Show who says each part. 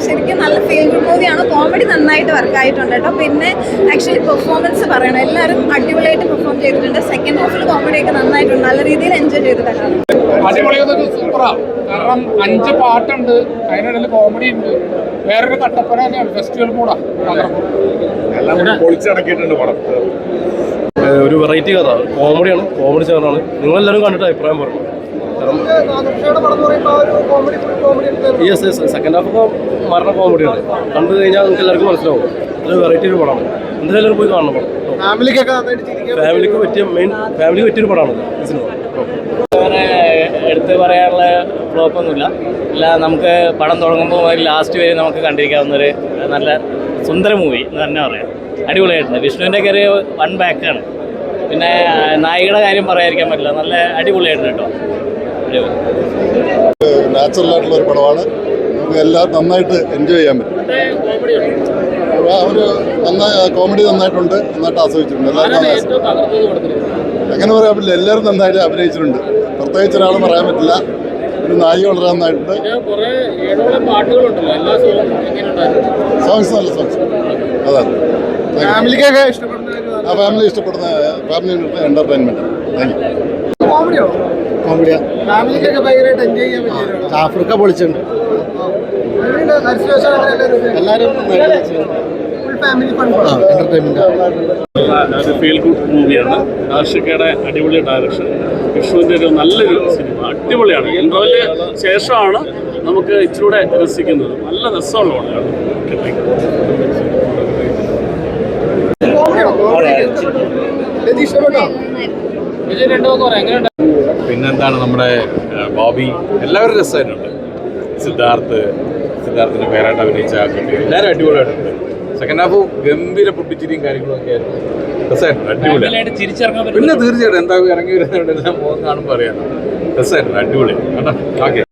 Speaker 1: ശരിക്കും നല്ല feel good മൂവിയാണ്. കോമഡി നന്നായിട്ട് വർക്കായിട്ടുണ്ട് കേട്ടോ. പിന്നെ ആക്ച്വലി പെർഫോമൻസ് പറയണം, എല്ലാവരും അടിപൊളിയായിട്ട് പെർഫോം ചെയ്തിട്ടുണ്ട്. സെക്കൻഡ് ഹാഫിൽ കോമഡി ഒക്കെ നന്നായിട്ടുണ്ട്, നല്ല രീതിയിൽ എൻജോയ് ചെയ്തിട്ടാണ്.
Speaker 2: അടിപൊളിയൊക്കെ സൂപ്പറാണ്. കാരണം 5 പാട്ടുണ്ട്, അതിനിടയിൽ കോമഡി ഉണ്ട്, വേറൊരു കട്ടപ്പന തന്നെയാണ്. ഫെസ്റ്റിവൽ മൂടാ
Speaker 3: എല്ലാം പൊളിച്ചടക്കിയിട്ടുണ്ട് പടം.
Speaker 4: ഒരു വെറൈറ്റി കഥ, കോമഡിയാണ്, കോമഡി ചേർന്നാണ്. നിങ്ങളെല്ലാവരും കണ്ടിട്ട് അഭിപ്രായം പറഞ്ഞു. യെസ് സെക്കൻഡ് ഹാഫ് ഒക്കെ മരണ കോമഡിയാണ്. കണ്ടു കഴിഞ്ഞാൽ നിങ്ങൾക്ക് എല്ലാവർക്കും മനസ്സിലാവും. അതൊരു വെറൈറ്റി ഒരു പടമാണ്. എന്തായാലും പോയി കാണണം പടം. ഫാമിലിക്ക് പറ്റിയൊരു പടമാണ് ഈ സിനിമ.
Speaker 5: അങ്ങനെ എടുത്ത് പറയാനുള്ള ഫ്ലോപ്പൊന്നുമില്ല. ഇല്ല, നമുക്ക് പടം തുടങ്ങുമ്പോൾ ലാസ്റ്റ് വരെ നമുക്ക് കണ്ടിരിക്കാവുന്നൊരു നല്ല സുന്ദര മൂവി എന്ന് തന്നെ പറയാം. അടിപൊളിയായിട്ടുണ്ട്. വിഷ്ണുവിൻ്റെ കയറി വൺ ബാക്കാണ്. പിന്നെ നായികയുടെ കാര്യം പറയാതിരിക്കാൻ പറ്റില്ല, നല്ല അടിപൊളിയായിട്ടുണ്ട് കേട്ടോ.
Speaker 3: നാച്ചുറൽ ആയിട്ടുള്ള ഒരു പടമാണ്. നമുക്ക് എല്ലാം നന്നായിട്ട് എൻജോയ് ചെയ്യാൻ പറ്റും. ഒരു കോമഡി നന്നായിട്ടുണ്ട്, നന്നായിട്ട് ആസ്വദിച്ചിട്ടുണ്ട്. എല്ലാവരും അങ്ങനെ പറയാൻ പറ്റില്ല, എല്ലാവരും നന്നായിട്ട് അഭിനയിച്ചിട്ടുണ്ട്. പ്രത്യേകിച്ച് ഒരാൾ പറയാൻ പറ്റില്ല. ഒരു നായിക വളരെ നന്നായിട്ടുണ്ട്. സോങ്സ് നല്ല സോങ്സ്. അതാണ് ഫാമിലിക്കൊക്കെ ഇഷ്ടപ്പെടുന്ന ഫാമിലി ഇഷ്ടപ്പെടുന്ന ഫാമിലി എന്റർടൈൻമെന്റ്. Thank you. കോമഡിയാ, ഫാമിലിക്കൊക്കെ ഭയങ്കരമായിട്ട് എൻജോയ് ചെയ്യാൻ പറ്റിയ ആഫ്രിക്ക പൊളിച്ചിട്ടുണ്ട്. എല്ലാവരും
Speaker 6: ഒരു ഫീൽ ഗുഡ് മൂവിയാണ്. ആഷിഖയുടെ അടിപൊളി ഡയറക്ഷൻ, വിഷ്ണുവിൻ്റെ ഒരു നല്ലൊരു സിനിമ, അടിപൊളിയാണ്. ഇൻട്രോയില് ശേഷമാണ് നമുക്ക് ഇച്ചിലൂടെ രസിക്കുന്നത്. നല്ല രസമുള്ള പടമാണ്.
Speaker 7: പിന്നെന്താണ് നമ്മുടെ ബോബി, എല്ലാവരും രസമായിട്ടുണ്ട്. സിദ്ധാർത്ഥിന്റെ പേരായിട്ട് അഭിനയിച്ച എല്ലാവരും അടിപൊളിയായിട്ടുണ്ട്. സെക്കൻഡ് ഹാഫ് ഗംഭീര പൊട്ടിച്ചിരിയും കാര്യങ്ങളൊക്കെ ആയിരുന്നു. രസമായിരുന്നു, അടിപൊളി. പിന്നെ തീർച്ചയായിട്ടും എന്താ ഇറങ്ങി വരുന്നതുകൊണ്ട് എല്ലാം മുഖം കാണുമ്പോൾ അറിയാം. രസമായിരുന്നു, അടിപൊളി കേട്ടോ. ഓക്കെ.